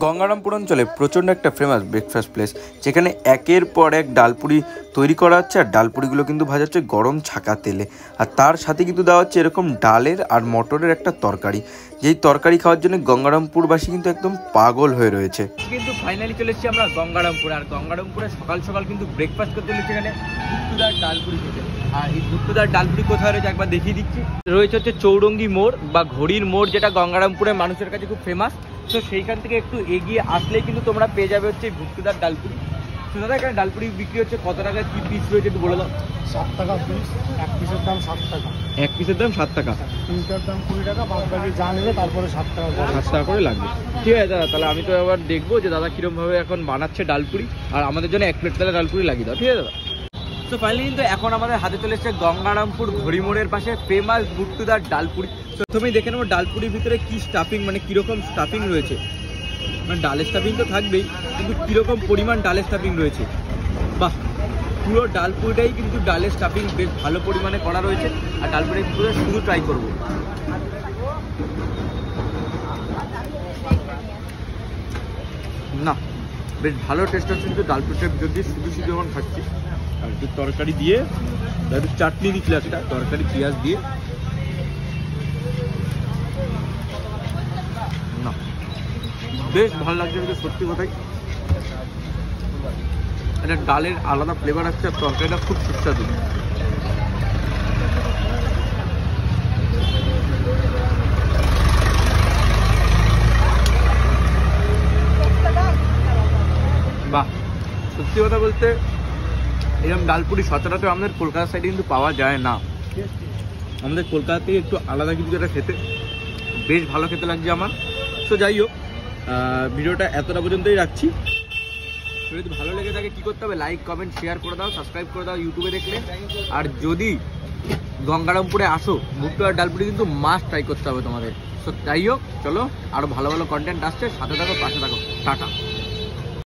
গঙ্গারামপুর অঞ্চলে প্রচণ্ড একটা ফেমাস ব্রেকফাস্ট প্লেস, যেখানে একের পর এক ডালপুরি তৈরি করা হচ্ছে। আর ডালপুরিগুলো কিন্তু ভাজা হচ্ছে গরম ছাকা তেলে, আর তার সাথে কিন্তু দেওয়া হচ্ছে এরকম ডালের আর মটরের একটা তরকারি। যেই তরকারি খাওয়ার জন্য গঙ্গারামপুরবাসী কিন্তু একদম পাগল হয়ে রয়েছে। কিন্তু ফাইনালি চলে এসেছি আমরা গঙ্গারামপুর, আর গঙ্গারামপুরে সকাল সকাল কিন্তু ব্রেকফাস্ট করতে চলেছে এখানে ভুট্টুদার ডালপুরি খেতে। আর এই ভুট্টুদার ডালপুরি কোথায় রয়েছে একবার দেখিয়ে দিচ্ছি। রয়েছে হচ্ছে চৌরঙ্গি মোড় বা ঘড়ির মোড়, যেটা গঙ্গারামপুরের মানুষের কাছে খুব ফেমাস। তো সেইখান থেকে একটু এগিয়ে আসলেই কিন্তু তোমরা পেয়ে যাবে হচ্ছে ভুট্টুদার ডালপুরি। তো দাদা, এখানে ডালপুরি বিক্রি হচ্ছে কত টাকা কি পিস রয়েছে একটু বলে দাও। 7 টাকা পিস, এক পিসের দাম 7 টাকা। এক পিসের দাম 7 টাকা, তিনটার দাম 20 টাকা, বাদ বাকি যা নেবে তারপরে 7 টাকা 7 টাকা করে লাগবে। ঠিক আছে দাদা, তাহলে আমি তো এবার দেখবো যে দাদা কিরমভাবে এখন বানাচ্ছে ডালপুরি, আর আমাদের জন্য 1 প্লেট তাহলে ডালপুরি লাগিয়ে দাও। ঠিক আছে দাদা। তো ফাইনালি কিন্তু এখন আমাদের হাতে চলে এসেছে গঙ্গারামপুর ঘড়ি মোড়ের পাশে ফেমাস ভুট্টুদার ডালপুরি। প্রথমেই দেখে নেবো ডালপুরির ভিতরে কি স্টাফিং, মানে কিরকম স্টাফিং রয়েছে। মানে ডালের স্টাফিং তো থাকবেই, কিন্তু কিরকম পরিমাণ ডালের স্টাফিং রয়েছে। বাহ, পুরো ডালপুরিটাই কিন্তু ডালের স্টাফিং বেশ ভালো পরিমাণে করা রয়েছে। আর ডালপুরি পুরো শুধু ট্রাই করবো। না, বেশ ভালো টেস্ট হচ্ছে কিন্তু ডালপুরিটার ভিতর দিয়ে শুধু শুধু যখন খাচ্ছি। আর একটু তরকারি দিয়ে, একটু চাটনি দিচ্ছিল একটা তরকারি পেঁয়াজ দিয়ে, না বেশ ভালো লাগছে কিন্তু সত্যি কথাই। এটা ডালের আলাদা ফ্লেভার আসছে, আর তরকারিটা খুব সুস্বাদু। বাহ, সত্যি কথা বলতে এরকম ডালপুরি সচরাচর আমাদের কলকাতা সাইডে কিন্তু পাওয়া যায় না। আমাদের কলকাতা থেকে একটু আলাদা কিন্তু এটা খেতে বেশ ভালো খেতে লাগছে আমার। তো যাই হোক, ভিডিওটা এতটা পর্যন্তই রাখছি। যদি ভালো লেগে থাকে কী করতে হবে, লাইক কমেন্ট শেয়ার করে দাও, সাবস্ক্রাইব করে দাও ইউটিউবে দেখলে। আর যদি গঙ্গারামপুরে আসো, ভুট্টুদার ডালপুরি কিন্তু মাস্ট ট্রাই করতে হবে তোমাদের। তো যাই হোক, চলো আরও ভালো ভালো কন্টেন্ট আসছে, সাথে থাকো, পাশে থাকো, টাটা।